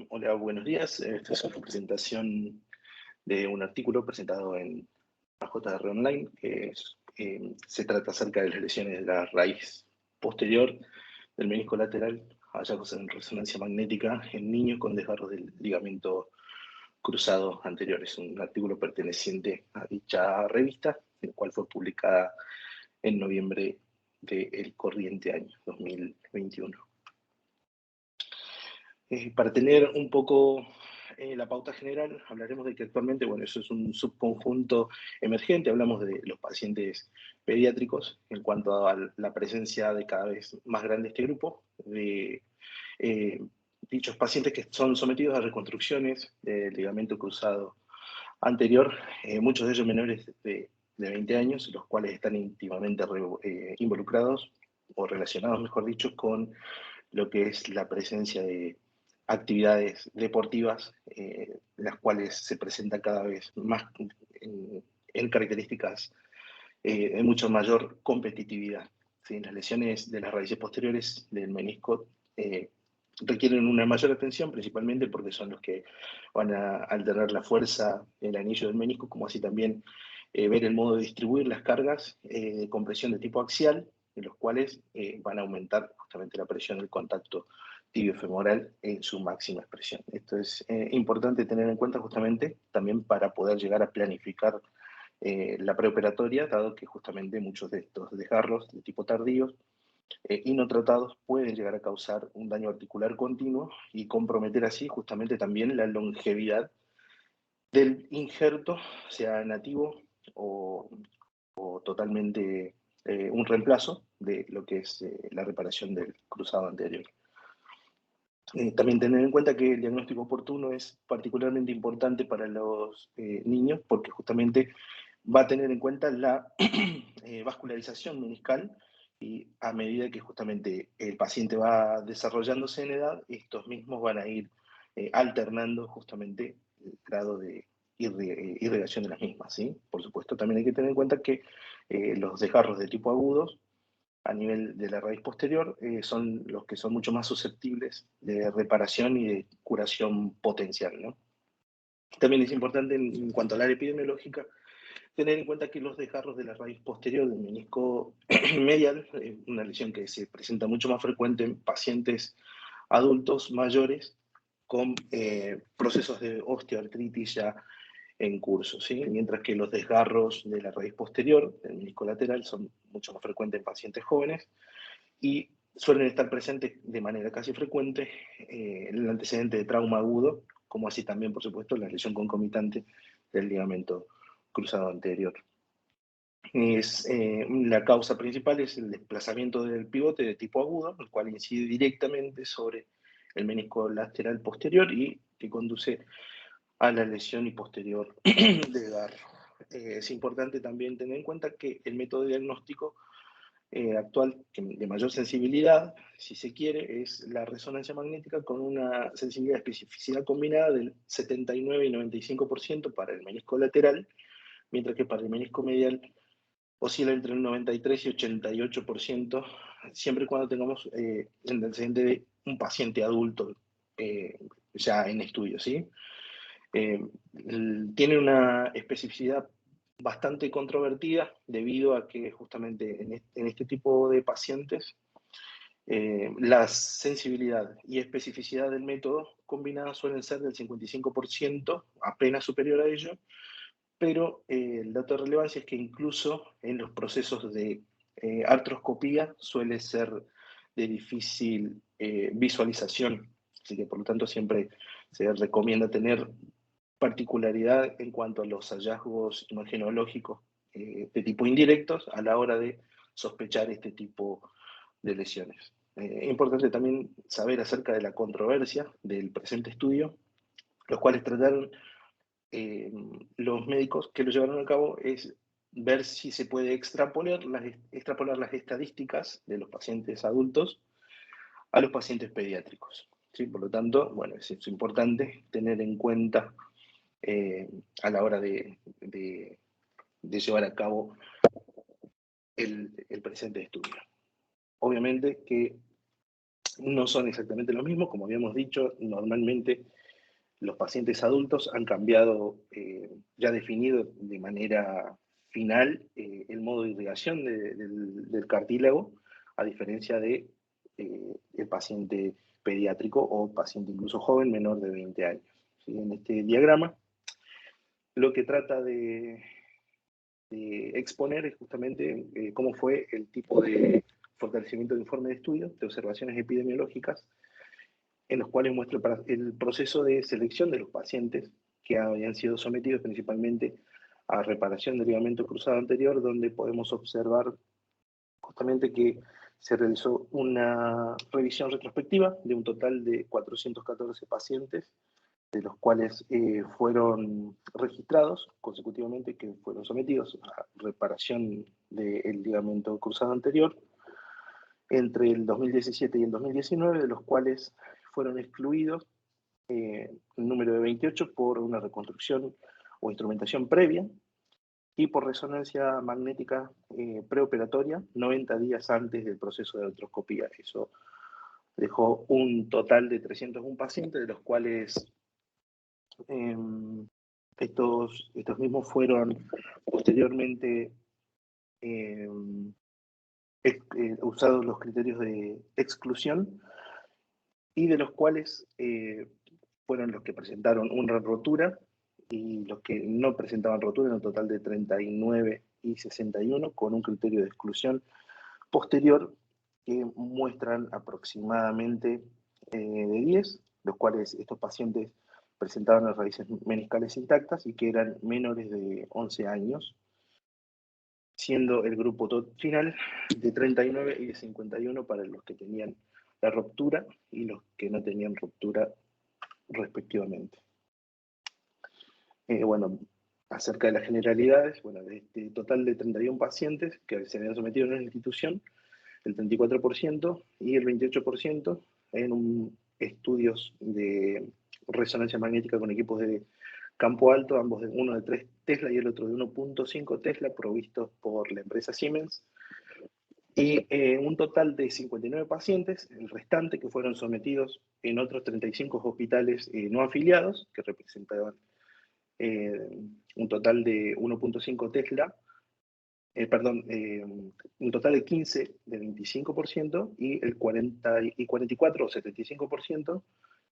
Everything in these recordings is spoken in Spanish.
Hola, buenos días. Esta es una presentación de un artículo presentado en AJR Online, se trata acerca de las lesiones de la raíz posterior del menisco lateral, hallazgos en resonancia magnética en niños con desgarros del ligamento cruzado anterior. Es un artículo perteneciente a dicha revista, el cual fue publicada en noviembre del corriente año 2021. Para tener un poco la pauta general, hablaremos de que actualmente, bueno, eso es un subconjunto emergente, hablamos de los pacientes pediátricos en cuanto a la presencia de cada vez más grande este grupo, de dichos pacientes que son sometidos a reconstrucciones del ligamento cruzado anterior, muchos de ellos menores de 20 años, los cuales están íntimamente involucrados o relacionados, mejor dicho, con lo que es la presencia de actividades deportivas, las cuales se presentan cada vez más en características de mucho mayor competitividad. ¿Sí? Las lesiones de las raíces posteriores del menisco requieren una mayor atención, principalmente porque son los que van a alterar la fuerza del anillo del menisco, como así también ver el modo de distribuir las cargas de compresión de tipo axial, en los cuales van a aumentar justamente la presión del contacto tibio-femoral en su máxima expresión. Esto es importante tener en cuenta justamente también para poder llegar a planificar la preoperatoria, dado que justamente muchos de estos desgarros de tipo tardío y no tratados pueden llegar a causar un daño articular continuo y comprometer así justamente también la longevidad del injerto, sea nativo o, o totalmente un reemplazo de lo que es la reparación del cruzado anterior. También tener en cuenta que el diagnóstico oportuno es particularmente importante para los niños porque justamente va a tener en cuenta la vascularización meniscal y a medida que justamente el paciente va desarrollándose en edad, estos mismos van a ir alternando justamente el grado de irrigación de las mismas, ¿sí? Por supuesto, también hay que tener en cuenta que los desgarros de tipo agudos a nivel de la raíz posterior son los que son mucho más susceptibles de reparación y de curación potencial, ¿no? También es importante en cuanto al área epidemiológica tener en cuenta que los desgarros de la raíz posterior del menisco medial, una lesión que se presenta mucho más frecuente en pacientes adultos mayores con procesos de osteoartritis ya en curso, ¿sí? Mientras que los desgarros de la raíz posterior del menisco lateral son mucho más frecuentes en pacientes jóvenes y suelen estar presentes de manera casi frecuente el antecedente de trauma agudo, como así también, por supuesto, la lesión concomitante del ligamento cruzado anterior. La causa principal es el desplazamiento del pivote de tipo agudo, el cual incide directamente sobre el menisco lateral posterior y que conduce a la lesión y posterior desgarro. Es importante también tener en cuenta que el método diagnóstico actual de mayor sensibilidad, si se quiere, es la resonancia magnética con una sensibilidad y especificidad combinada del 79 y 95% para el menisco lateral, mientras que para el menisco medial oscila entre el 93 y 88%, siempre y cuando tengamos el antecedente de un paciente adulto ya en estudio, ¿sí? Tiene una especificidad bastante controvertida debido a que justamente en este tipo de pacientes la sensibilidad y especificidad del método combinadas suelen ser del 55%, apenas superior a ello, pero el dato de relevancia es que incluso en los procesos de artroscopía suele ser de difícil visualización, así que por lo tanto siempre se recomienda tener particularidad en cuanto a los hallazgos imagenológicos de tipo indirectos a la hora de sospechar este tipo de lesiones. Es importante también saber acerca de la controversia del presente estudio, los cuales trataron eh, los médicos que lo llevaron a cabo es ver si se puede extrapolar las estadísticas de los pacientes adultos a los pacientes pediátricos. ¿Sí? Por lo tanto, bueno, es importante tener en cuenta a la hora de llevar a cabo el presente estudio. Obviamente que no son exactamente lo mismo. Como habíamos dicho, normalmente los pacientes adultos han cambiado, ya definido de manera final el modo de irrigación del cartílago, a diferencia de el paciente pediátrico o paciente incluso joven menor de 20 años. ¿Sí? En este diagrama, lo que trata de exponer es justamente cómo fue el tipo de fortalecimiento de informe de estudio, de observaciones epidemiológicas, en los cuales muestra el proceso de selección de los pacientes que habían sido sometidos principalmente a reparación del ligamento cruzado anterior, donde podemos observar justamente que se realizó una revisión retrospectiva de un total de 414 pacientes, de los cuales fueron registrados consecutivamente, que fueron sometidos a reparación del ligamento cruzado anterior entre el 2017 y el 2019, de los cuales fueron excluidos un número de 28 por una reconstrucción o instrumentación previa y por resonancia magnética preoperatoria 90 días antes del proceso de artroscopía. Eso dejó un total de 301 pacientes, de los cuales eh, estos mismos fueron posteriormente eh, usados los criterios de exclusión y de los cuales fueron los que presentaron una rotura y los que no presentaban rotura, en un total de 39 y 61, con un criterio de exclusión posterior que muestran aproximadamente de 10, los cuales estos pacientes presentaban las raíces meniscales intactas y que eran menores de 11 años, siendo el grupo final de 39 y de 51 para los que tenían la ruptura y los que no tenían ruptura respectivamente. Bueno, acerca de las generalidades, bueno, de este total de 31 pacientes que se habían sometido en una institución, el 34% y el 28% en estudios de resonancia magnética con equipos de campo alto, ambos de uno de 3 Tesla y el otro de 1.5 Tesla, provistos por la empresa Siemens, y un total de 59 pacientes, el restante que fueron sometidos en otros 35 hospitales no afiliados, que representaban un total de 1.5 Tesla, un total de 15 de 25% y el 44 o 75%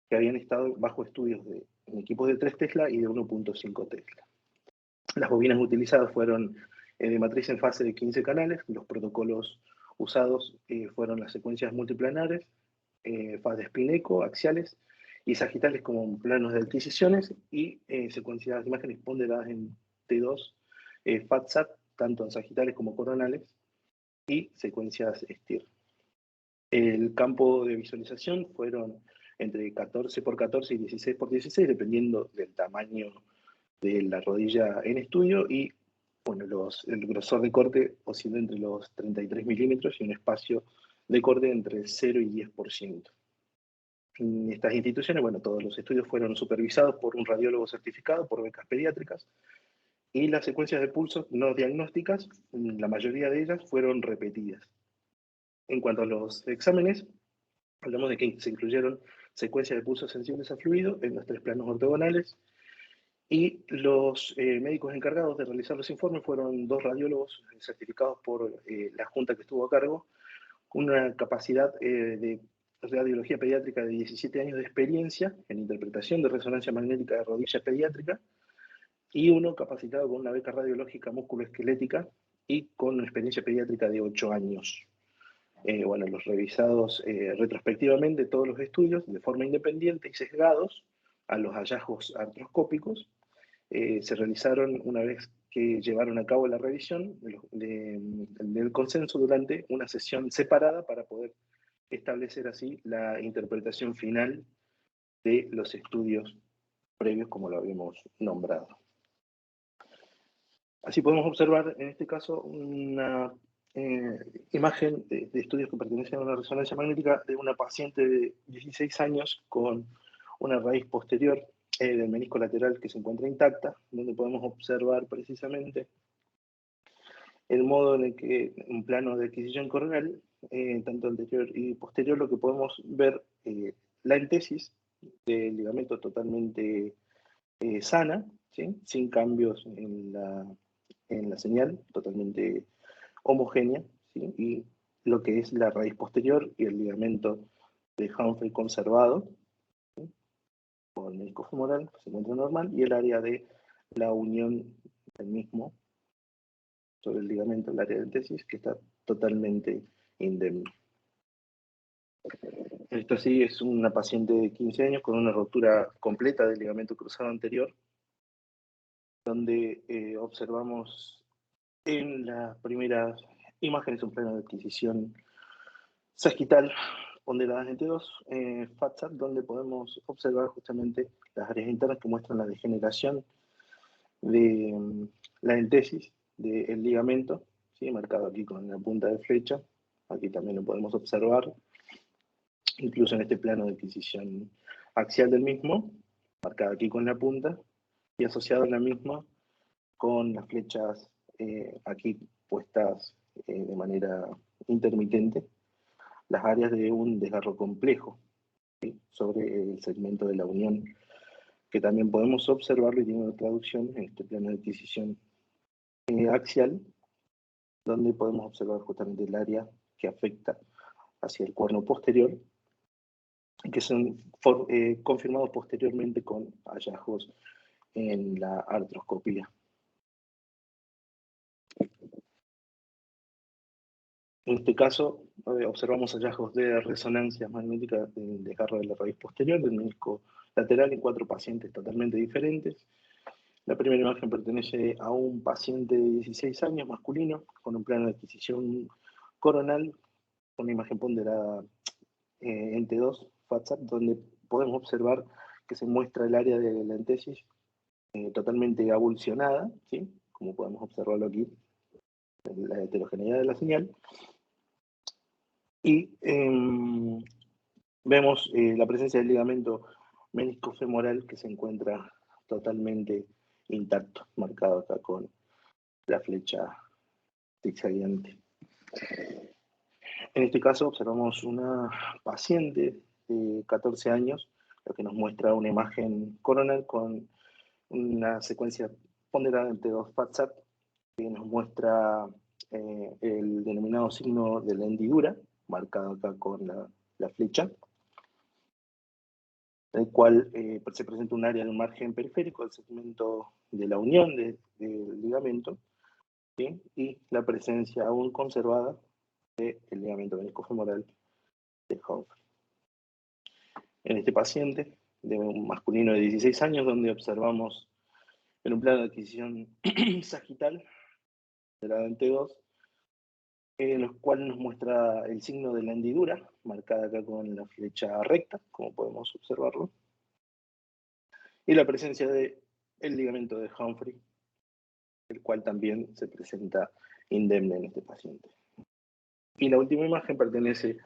que habían estado bajo estudios en equipos de 3 Tesla y de 1.5 Tesla. Las bobinas utilizadas fueron de matriz en fase de 15 canales. Los protocolos usados fueron las secuencias multiplanares, fase spin-eco, axiales y sagitales como planos de adquisiciones y secuencias de imágenes ponderadas en T2, FATSAT, tanto en sagitales como coronales, y secuencias STIR. El campo de visualización fueron entre 14 por 14 y 16 por 16, dependiendo del tamaño de la rodilla en estudio, y bueno, el grosor de corte oscila entre los 33 milímetros y un espacio de corte entre 0 y 10%. En estas instituciones, bueno, todos los estudios fueron supervisados por un radiólogo certificado por becas pediátricas y las secuencias de pulso no diagnósticas, la mayoría de ellas fueron repetidas. En cuanto a los exámenes, hablamos de que se incluyeron secuencias de pulsos sensibles a fluido en los 3 planos ortogonales y los médicos encargados de realizar los informes fueron 2 radiólogos certificados por la junta que estuvo a cargo, con una capacidad de radiología pediátrica de 17 años de experiencia en interpretación de resonancia magnética de rodilla pediátrica, y uno capacitado con una beca radiológica musculoesquelética y con una experiencia pediátrica de 8 años. Bueno, los revisados retrospectivamente todos los estudios de forma independiente y sesgados a los hallazgos artroscópicos se realizaron una vez que llevaron a cabo la revisión del consenso durante una sesión separada para poder establecer así la interpretación final de los estudios previos, como lo habíamos nombrado. Así podemos observar en este caso una imagen de estudios que pertenecen a una resonancia magnética de una paciente de 16 años con una raíz posterior del menisco lateral que se encuentra intacta, donde podemos observar precisamente el modo en el que un plano de adquisición coronal tanto anterior y posterior, lo que podemos ver, la entesis del ligamento totalmente sana, ¿sí? Sin cambios en la señal, totalmente homogénea, ¿sí? Y lo que es la raíz posterior y el ligamento de Humphrey conservado, ¿sí? Con el menisco femoral, que se encuentra normal, y el área de la unión del mismo sobre el ligamento, el área de entesis, que está totalmente indemne. Esto sí es una paciente de 15 años con una rotura completa del ligamento cruzado anterior, donde observamos en las primeras imágenes un plano de adquisición sagital ponderadas entre dos, FATSAT, donde podemos observar justamente las áreas internas que muestran la degeneración de la entesis del ligamento, ¿sí? Marcado aquí con la punta de flecha. Aquí también lo podemos observar, incluso en este plano de adquisición axial del mismo, marcado aquí con la punta, y asociado a la misma con las flechas aquí puestas de manera intermitente, las áreas de un desgarro complejo, ¿sí? Sobre el segmento de la unión, que también podemos observarlo y tiene una traducción en este plano de adquisición axial, donde podemos observar justamente el área que afecta hacia el cuerno posterior, que son confirmados posteriormente con hallazgos en la artroscopía. En este caso, observamos hallazgos de resonancias magnéticas del desgarro de la raíz posterior del menisco lateral en 4 pacientes totalmente diferentes. La primera imagen pertenece a un paciente de 16 años, masculino, con un plano de adquisición coronal, una imagen ponderada en T2, FATSAT, donde podemos observar que se muestra el área de la entesis totalmente avulsionada, ¿sí? Como podemos observarlo aquí, la heterogeneidad de la señal. Y vemos la presencia del ligamento menisco-femoral que se encuentra totalmente intacto, marcado acá con la flecha zigzagueante. En este caso observamos una paciente de 14 años, lo que nos muestra una imagen coronal con una secuencia ponderada entre dos FATSAT, que nos muestra el denominado signo de la hendidura, marcado acá con la flecha, en el cual se presenta un área de un margen periférico del segmento de la unión del ligamento, ¿sí? Y la presencia aún conservada del ligamento meniscofemoral de Humphrey. En este paciente, de un masculino de 16 años, donde observamos en un plano de adquisición sagital, de la dente 2, en los cuales nos muestra el signo de la hendidura, marcada acá con la flecha recta, como podemos observarlo, y la presencia del ligamento de Humphrey, el cual también se presenta indemne en este paciente. Y la última imagen pertenece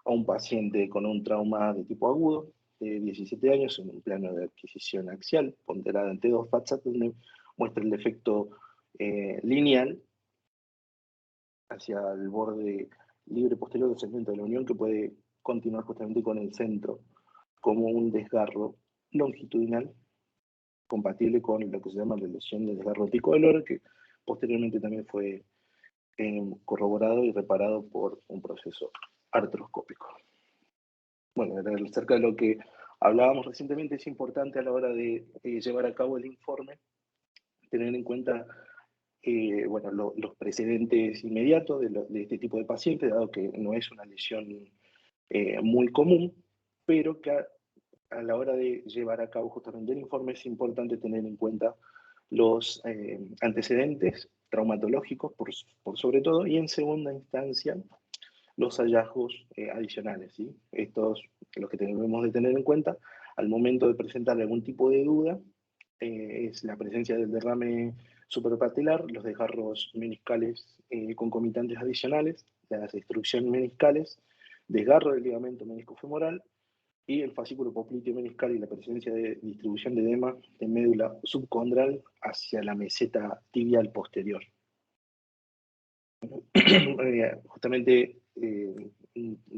a un paciente con un trauma de tipo agudo, de 17 años, en un plano de adquisición axial, ponderada en T2 FATSAT, donde muestra el efecto lineal hacia el borde libre posterior del segmento de la unión, que puede continuar justamente con el centro como un desgarro longitudinal compatible con lo que se llama la lesión del desgarro pico-dolor, que posteriormente también fue corroborado y reparado por un proceso artroscópico. Bueno, acerca de lo que hablábamos recientemente, es importante a la hora de llevar a cabo el informe tener en cuenta bueno, los precedentes inmediatos de este tipo de pacientes, dado que no es una lesión muy común, pero que a la hora de llevar a cabo justamente el informe es importante tener en cuenta los antecedentes traumatológicos por sobre todo, y en segunda instancia los hallazgos adicionales, ¿sí? Estos los que debemos de tener en cuenta al momento de presentar algún tipo de duda, es la presencia del derrame suprapatelar, los desgarros meniscales concomitantes adicionales, las destrucciones meniscales, desgarro del ligamento meniscofemoral y el fascículo popliteo meniscal y la presencia de distribución de edema de médula subcondral hacia la meseta tibial posterior. Justamente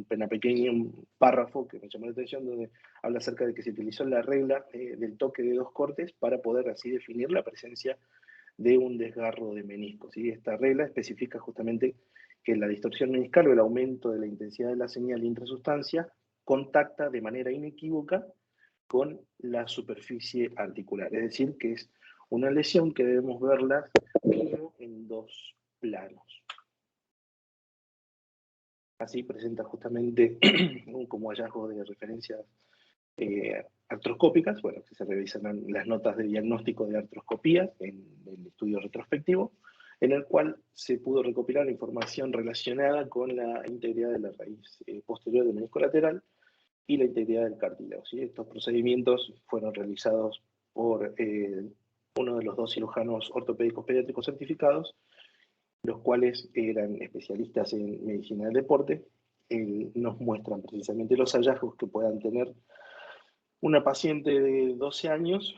una pequeña un párrafo que me llamó la atención, donde habla acerca de que se utilizó la regla del toque de 2 cortes para poder así definir la presencia de un desgarro de menisco, ¿sí? Esta regla especifica justamente que la distorsión meniscal o el aumento de la intensidad de la señal intrasustancia contacta de manera inequívoca con la superficie articular, es decir, que es una lesión que debemos verla mínimo en 2 planos. Así presenta justamente como hallazgo de referencias artroscópicas, bueno, que se revisan las notas de diagnóstico de artroscopía en el estudio retrospectivo, en el cual se pudo recopilar información relacionada con la integridad de la raíz posterior del menisco lateral y la integridad del cartílago, ¿sí? Estos procedimientos fueron realizados por uno de los 2 cirujanos ortopédicos pediátricos certificados, los cuales eran especialistas en medicina del deporte. Nos muestran precisamente los hallazgos que puedan tener una paciente de 12 años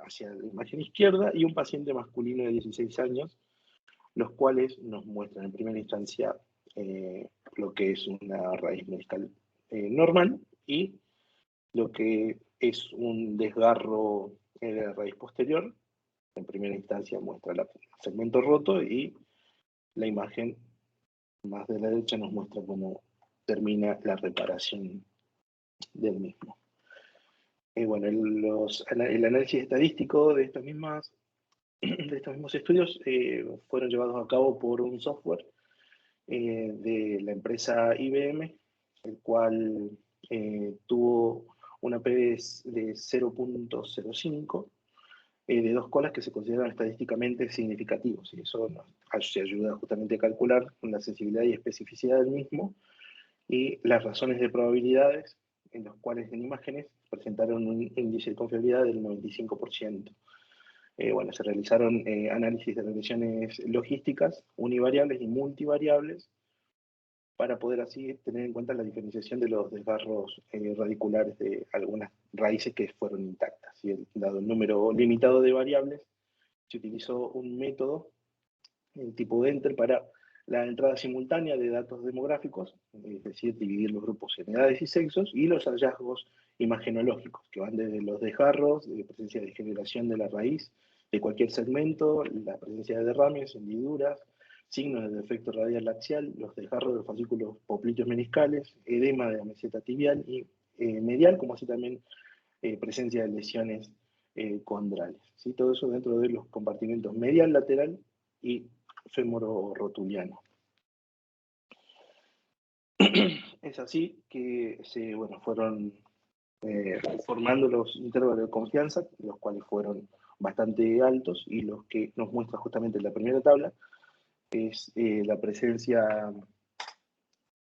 hacia la imagen izquierda y un paciente masculino de 16 años, los cuales nos muestran en primera instancia lo que es una raíz meniscal normal y lo que es un desgarro de la raíz posterior. En primera instancia muestra el segmento roto y la imagen más de la derecha nos muestra cómo termina la reparación del mismo. Bueno, el análisis estadístico de estos mismos estudios fueron llevados a cabo por un software de la empresa IBM, el cual tuvo una P de 0.05 de 2 colas que se consideran estadísticamente significativos, y eso nos ayuda justamente a calcular la sensibilidad y especificidad del mismo y las razones de probabilidades en los cuales en imágenes presentaron un índice de confiabilidad del 95%. Bueno, se realizaron análisis de regresiones logísticas, univariables y multivariables, para poder así tener en cuenta la diferenciación de los desgarros radiculares de algunas raíces que fueron intactas. Y dado el número limitado de variables, se utilizó un método, el tipo de Enter, para la entrada simultánea de datos demográficos, es decir, dividir los grupos en edades y sexos, y los hallazgos imagenológicos, que van desde los desgarros, de presencia de degeneración de la raíz, de cualquier segmento, la presencia de derrames, hendiduras, signos de defecto radial axial, los desgarros de los fascículos popliteos meniscales, edema de la meseta tibial y medial, como así también presencia de lesiones condrales. ¿Sí? Todo eso dentro de los compartimentos medial, lateral y femoro-rotuliano. Es así que se fueron formando los intervalos de confianza, los cuales fueron bastante altos, y los que nos muestra justamente la primera tabla es la presencia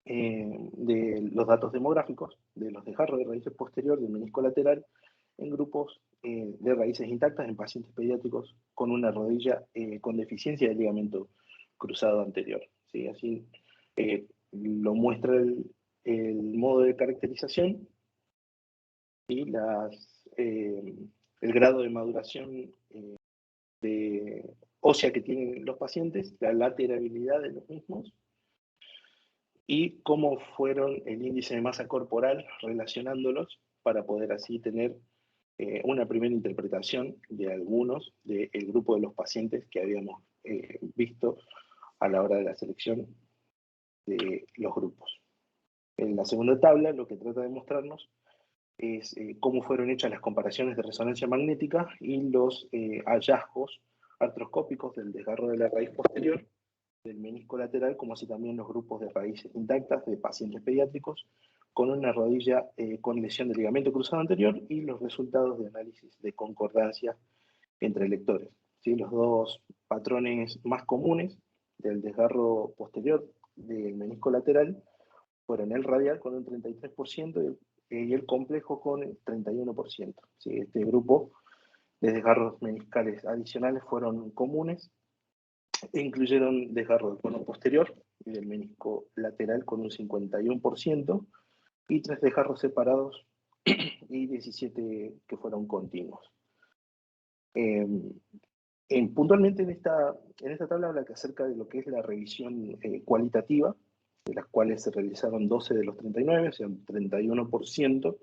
de los datos demográficos, de los desgarros de raíces posterior del menisco lateral en grupos de raíces intactas en pacientes pediátricos con una rodilla con deficiencia del ligamento cruzado anterior. ¿Sí? Así lo muestra el modo de caracterización y el grado de maduración ósea que tienen los pacientes, la laterabilidad de los mismos, y cómo fueron el índice de masa corporal relacionándolos para poder así tener una primera interpretación de algunos del grupo de los pacientes que habíamos visto a la hora de la selección de los grupos. En la segunda tabla lo que trata de mostrarnos es cómo fueron hechas las comparaciones de resonancia magnética y los hallazgos artroscópicos del desgarro de la raíz posterior del menisco lateral, como así también los grupos de raíces intactas de pacientes pediátricos con una rodilla con lesión del ligamento cruzado anterior y los resultados de análisis de concordancia entre lectores. ¿Sí? Los 2 patrones más comunes del desgarro posterior del menisco lateral fueron el radial con un 33% y el complejo con el 31%. ¿Sí? Este grupo de desgarros meniscales adicionales fueron comunes e incluyeron desgarro del cono posterior y del menisco lateral con un 51% y 3 desgarros separados y 17 que fueron continuos. Puntualmente en esta tabla habla acerca de lo que es la revisión cualitativa de las cuales se realizaron 12 de los 39, o sea, un 31%,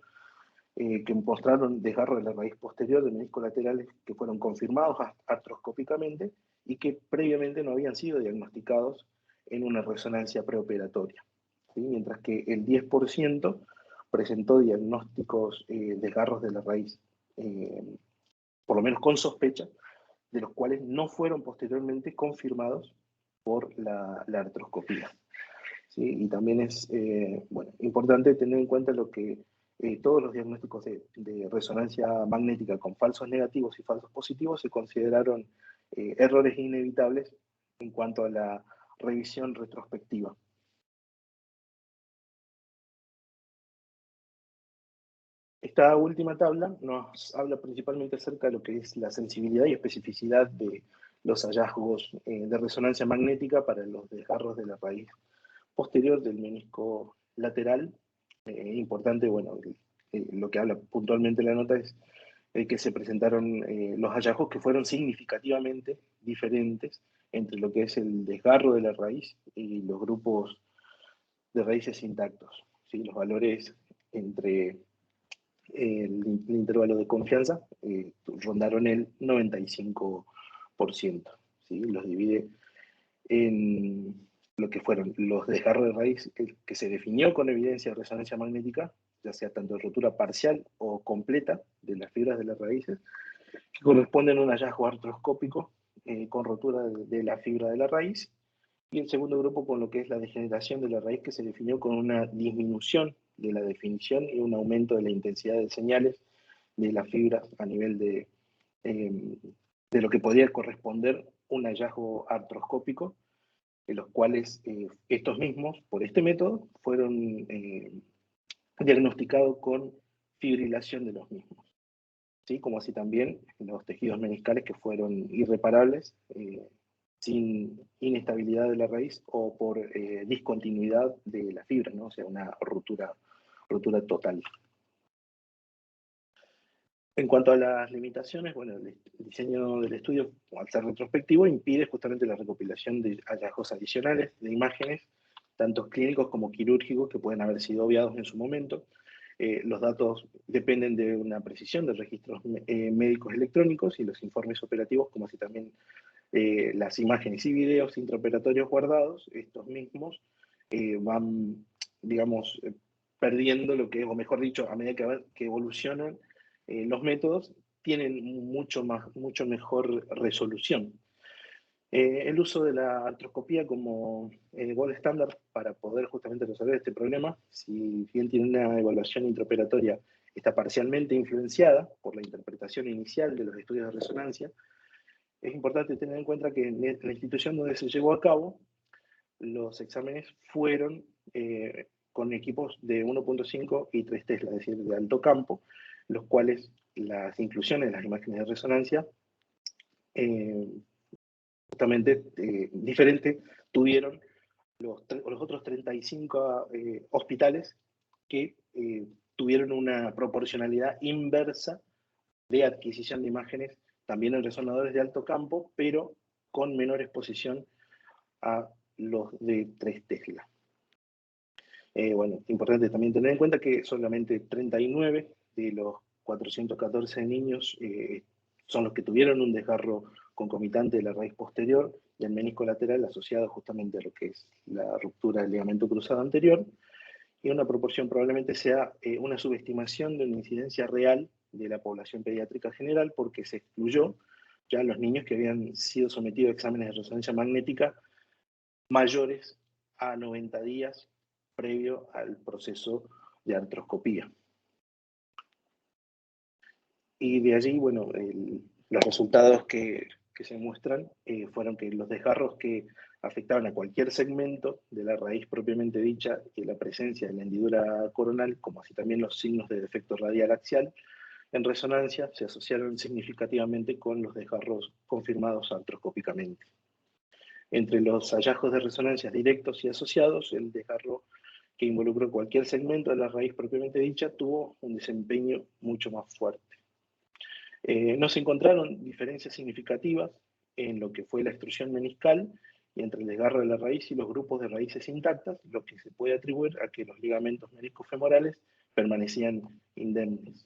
que mostraron desgarro de la raíz posterior de meniscos laterales que fueron confirmados artroscópicamente y que previamente no habían sido diagnosticados en una resonancia preoperatoria, ¿sí? Mientras que el 10% presentó diagnósticos desgarros de la raíz, por lo menos con sospecha, de los cuales no fueron posteriormente confirmados por la artroscopía. ¿Sí? Y también es bueno, importante tener en cuenta lo que todos los diagnósticos de resonancia magnética con falsos negativos y falsos positivos se consideraron errores inevitables en cuanto a la revisión retrospectiva. Esta última tabla nos habla principalmente acerca de lo que es la sensibilidad y especificidad de los hallazgos de resonancia magnética para los desgarros de la raíz posterior del menisco lateral. Importante, bueno, lo que habla puntualmente la nota es que se presentaron los hallazgos que fueron significativamente diferentes entre lo que es el desgarro de la raíz y los grupos de raíces intactos, ¿sí? Los valores entre el intervalo de confianza rondaron el 95%, ¿sí? Los divide en lo que fueron los desgarros de raíz que se definió con evidencia de resonancia magnética, ya sea tanto rotura parcial o completa de las fibras de las raíces, que corresponden a un hallazgo artroscópico con rotura de la fibra de la raíz, y el segundo grupo con lo que es la degeneración de la raíz, que se definió con una disminución de la definición y un aumento de la intensidad de señales de las fibras a nivel de lo que podría corresponder un hallazgo artroscópico, en los cuales estos mismos, por este método, fueron diagnosticados con fibrilación de los mismos, ¿sí? Como así también los tejidos meniscales que fueron irreparables, sin inestabilidad de la raíz o por discontinuidad de la fibra, ¿no? O sea, una rotura total. En cuanto a las limitaciones, bueno, el diseño del estudio, al ser retrospectivo, impide justamente la recopilación de hallazgos adicionales de imágenes, tanto clínicos como quirúrgicos, que pueden haber sido obviados en su momento. Los datos dependen de una precisión de registros médicos electrónicos y los informes operativos, como así también las imágenes y videos intraoperatorios guardados. Estos mismos van, digamos, perdiendo lo que es, o mejor dicho, a medida que evolucionan los métodos, tienen mucho mejor resolución. El uso de la artroscopía como gold estándar para poder justamente resolver este problema, si bien tiene una evaluación intraoperatoria, está parcialmente influenciada por la interpretación inicial de los estudios de resonancia. Es importante tener en cuenta que en la institución donde se llevó a cabo, los exámenes fueron con equipos de 1.5 y 3 Tesla, es decir, de alto campo, los cuales las inclusiones de las imágenes de resonancia justamente diferente tuvieron los otros 35 hospitales que tuvieron una proporcionalidad inversa de adquisición de imágenes también en resonadores de alto campo, pero con menor exposición a los de 3 Tesla. Bueno, importante también tener en cuenta que solamente 39 de los 414 niños son los que tuvieron un desgarro concomitante de la raíz posterior del menisco lateral asociado justamente a lo que es la ruptura del ligamento cruzado anterior, y una proporción probablemente sea una subestimación de una incidencia real de la población pediátrica general, porque se excluyó ya los niños que habían sido sometidos a exámenes de resonancia magnética mayores a 90 días previo al proceso de artroscopía. Y de allí, bueno, los resultados que se muestran fueron que los desgarros que afectaban a cualquier segmento de la raíz propiamente dicha y la presencia de la hendidura coronal, como así también los signos de defecto radial axial, en resonancia se asociaron significativamente con los desgarros confirmados artroscópicamente. Entre los hallazgos de resonancia directos y asociados, el desgarro que involucró cualquier segmento de la raíz propiamente dicha tuvo un desempeño mucho más fuerte. No se encontraron diferencias significativas en lo que fue la extrusión meniscal y entre el desgarro de la raíz y los grupos de raíces intactas, lo que se puede atribuir a que los ligamentos meniscofemorales permanecían indemnes.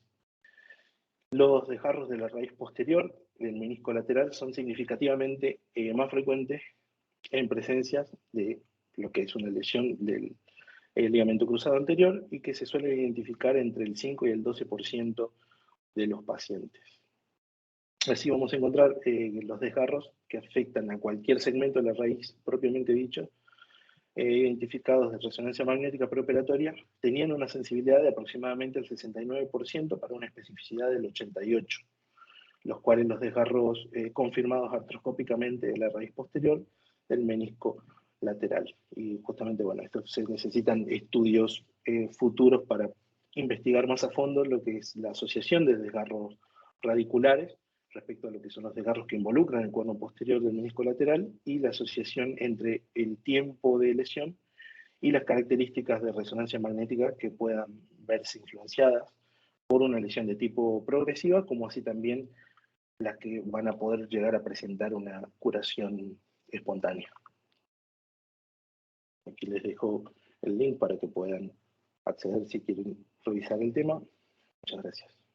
Los desgarros de la raíz posterior del menisco lateral son significativamente más frecuentes en presencias de lo que es una lesión del ligamento cruzado anterior y que se suele identificar entre el 5 y el 12% de los pacientes. Así vamos a encontrar los desgarros que afectan a cualquier segmento de la raíz propiamente dicho, identificados de resonancia magnética preoperatoria, tenían una sensibilidad de aproximadamente el 69% para una especificidad del 88%, los cuales los desgarros confirmados artroscópicamente de la raíz posterior del menisco lateral. Y justamente, bueno, esto se necesitan estudios futuros para investigar más a fondo lo que es la asociación de desgarros radiculares respecto a lo que son los desgarros que involucran el cuerno posterior del menisco lateral y la asociación entre el tiempo de lesión y las características de resonancia magnética que puedan verse influenciadas por una lesión de tipo progresiva, como así también las que van a poder llegar a presentar una curación espontánea. Aquí les dejo el link para que puedan acceder si quieren revisar el tema. Muchas gracias.